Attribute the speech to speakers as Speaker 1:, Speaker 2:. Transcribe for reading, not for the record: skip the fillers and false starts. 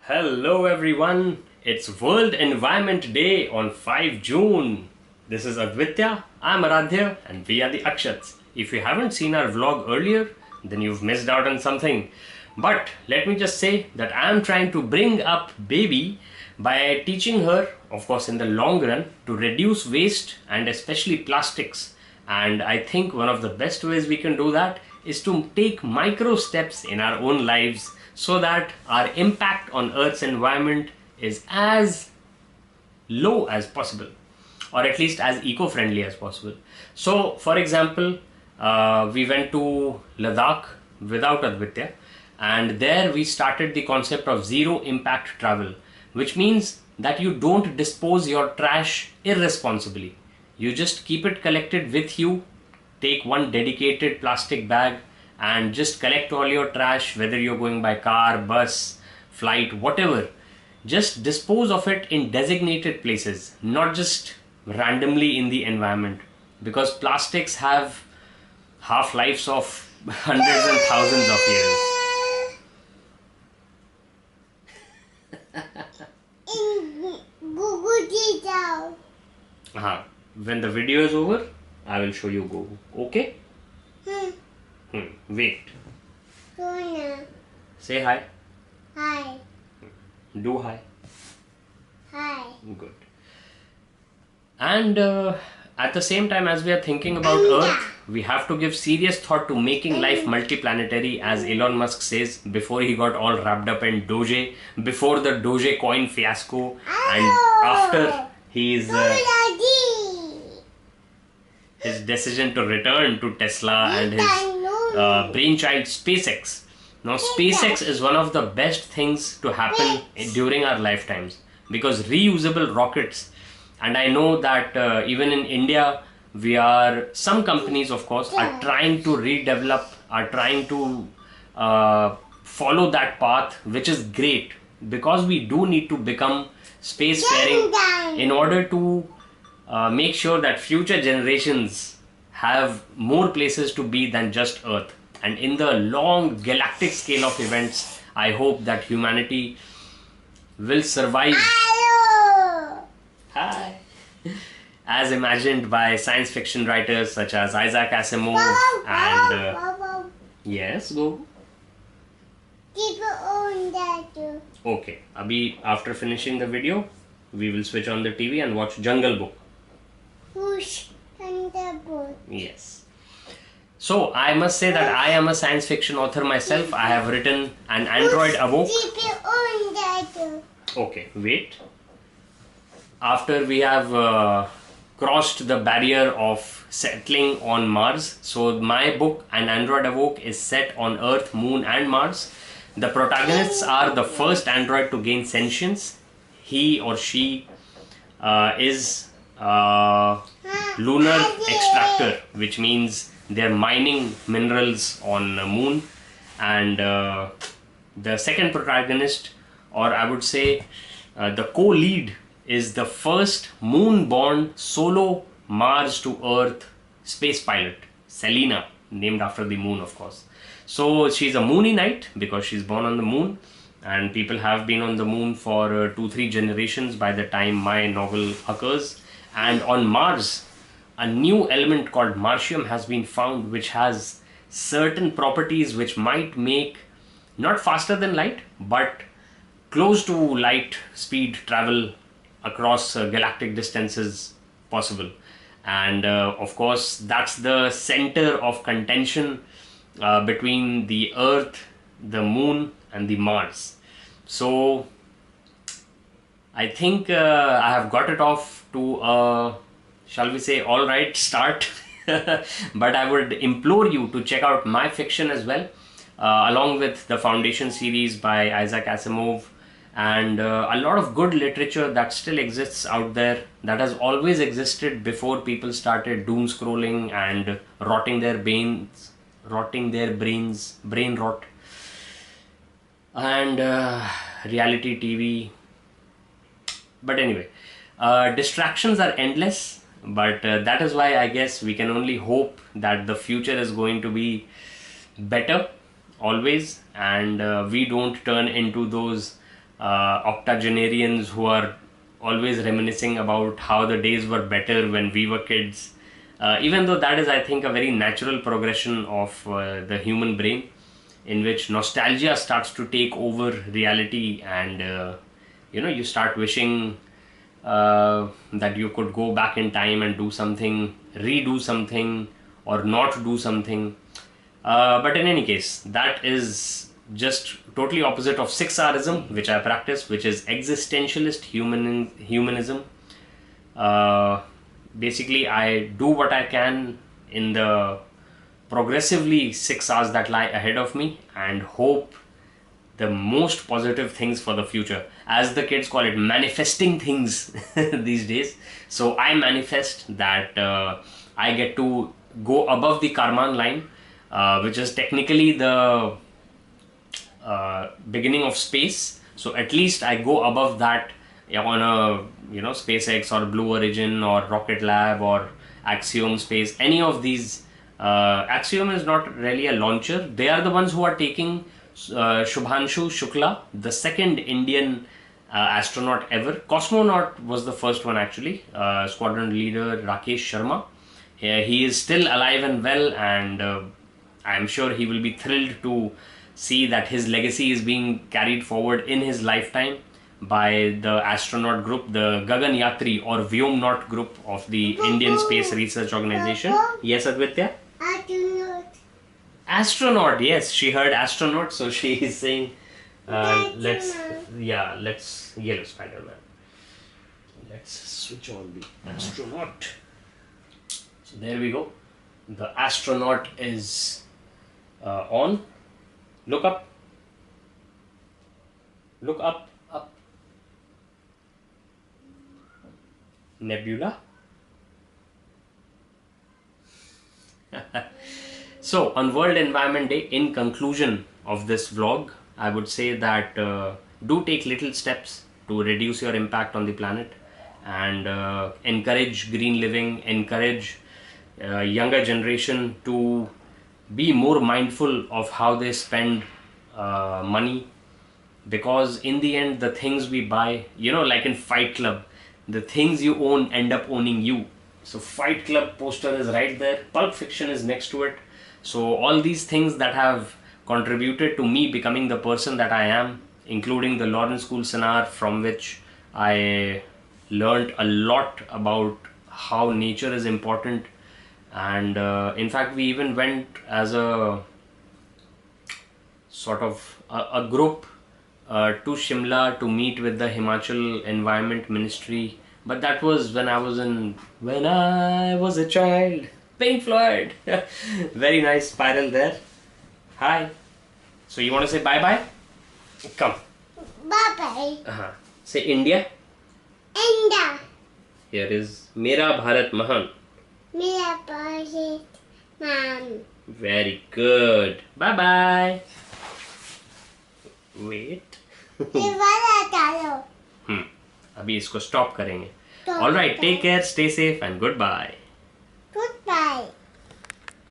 Speaker 1: Hello everyone, it's World Environment Day on 5 June. This is Advitya, I'm Aradhya and we are the Akshats. If you haven't seen our vlog earlier, then you've missed out on something. But let me just say that I'm trying to bring up baby by teaching her, of course in the long run, to reduce waste and especially plastics. And I think one of the best ways we can do that is to take micro steps in our own lives so that our impact on Earth's environment is as low as possible, or at least as eco-friendly as possible. So, for example, we went to Ladakh without Advitya, and there we started the concept of zero impact travel, which means that you don't dispose your trash irresponsibly. You just keep it collected with you, take one dedicated plastic bag and just collect all your trash, whether you're going by car, bus, flight, whatever. Just dispose of it in designated places, not just randomly in the environment, because plastics have half-lives of hundreds and thousands of years. When the video is over, I will show you Google. Okay? Wait. Say hi.
Speaker 2: Hi.
Speaker 1: Do hi.
Speaker 2: Hi.
Speaker 1: Good. And at the same time, as we are thinking about Earth, we have to give serious thought to making life multiplanetary, as Elon Musk says, before he got all wrapped up in Doge, before the Doge coin fiasco, and after his decision to return to Tesla and his brainchild SpaceX. Now, SpaceX is one of the best things to happen during our lifetimes, because reusable rockets, and I know that even in India, some companies of course are trying to redevelop, are trying to follow that path, which is great, because we do need to become spacefaring in order to make sure that future generations have more places to be than just Earth. And in the long galactic scale of events, I hope that humanity will survive. Hi. As imagined by science fiction writers such as Isaac Asimov and yes, go.
Speaker 2: Keep it on that too.
Speaker 1: Okay, abhi after finishing the video, we will switch on the TV and watch Jungle Book.
Speaker 2: Who's on the book?
Speaker 1: Yes. So I must say that I am a science fiction author myself. I have written an android Awoke.
Speaker 2: Keep it on that too.
Speaker 1: Okay, wait. After we have crossed the barrier of settling on Mars, so my book, An Android Awoke, is set on Earth, Moon and Mars. The protagonists are the first android to gain sentience. He or she is lunar extractor, which means they're mining minerals on the moon. And the second protagonist, or I would say the co-lead, is the first moon-born solo Mars to Earth space pilot, Selena, named after the moon of course. So she's a moony knight because she's born on the moon, and people have been on the moon for 2-3 generations by the time my novel occurs. And on Mars, a new element called martium has been found, which has certain properties which might make not faster than light but close to light speed travel across galactic distances possible. And of course that's the center of contention between the Earth, the moon and the Mars. So I think I have got it off to a, shall we say, alright start. But I would implore you to check out my fiction as well, along with the Foundation series by Isaac Asimov, and a lot of good literature that still exists out there, that has always existed before people started doom scrolling and rotting their brains, brain rot, and reality TV. But anyway, distractions are endless, but that is why I guess we can only hope that the future is going to be better always, and we don't turn into those octogenarians who are always reminiscing about how the days were better when we were kids. Even though that is, I think, a very natural progression of the human brain, in which nostalgia starts to take over reality, and you start wishing that you could go back in time and do something, redo something, or not do something. But in any case, that is just totally opposite of 6Rism, which I practice, which is existentialist humanism. Basically, I do what I can in the progressively 6 hours that lie ahead of me, and hope the most positive things for the future. As the kids call it, manifesting things these days. So I manifest that I get to go above the Karman line, which is technically the beginning of space. So at least I go above that on a SpaceX or Blue Origin or Rocket Lab or Axiom Space. Any of these. Axiom is not really a launcher. They are the ones who are taking Shubhanshu Shukla, the second Indian astronaut ever. Cosmonaut was the first one actually. Squadron leader Rakesh Sharma. He is still alive and well, and I am sure he will be thrilled to see that his legacy is being carried forward in his lifetime by the astronaut group, the Gagan Yatri or Vyomnaut group of the Indian Space Research Organization. Yes, Advitya? Astronaut, yes, she heard astronaut, so she is saying, let's yellow Spider-Man. Let's switch on the astronaut. So there we go. The astronaut is on. Look up. Look up. Up. Nebula. So on World Environment Day, in conclusion of this vlog, I would say that do take little steps to reduce your impact on the planet, and encourage green living, encourage younger generation to be more mindful of how they spend money, because in the end the things we buy, like in Fight Club, the things you own end up owning you. So Fight Club poster is right there, Pulp Fiction is next to it. So all these things that have contributed to me becoming the person that I am, including the Lawrence School Seminar, from which I learned a lot about how nature is important. And in fact, we even went as a sort of a group to Shimla to meet with the Himachal Environment Ministry. But that was when I was a child. Pink Floyd. Very nice spiral there. Hi. So you want to say bye-bye? Come.
Speaker 2: Bye-bye.
Speaker 1: Say India.
Speaker 2: India.
Speaker 1: Here is Mera Bharat Mahan.
Speaker 2: Mera Bharat Mahan.
Speaker 1: Very good. Bye-bye. Wait. अभी इसको stop करेंगे. All right. Take care. Stay safe and goodbye.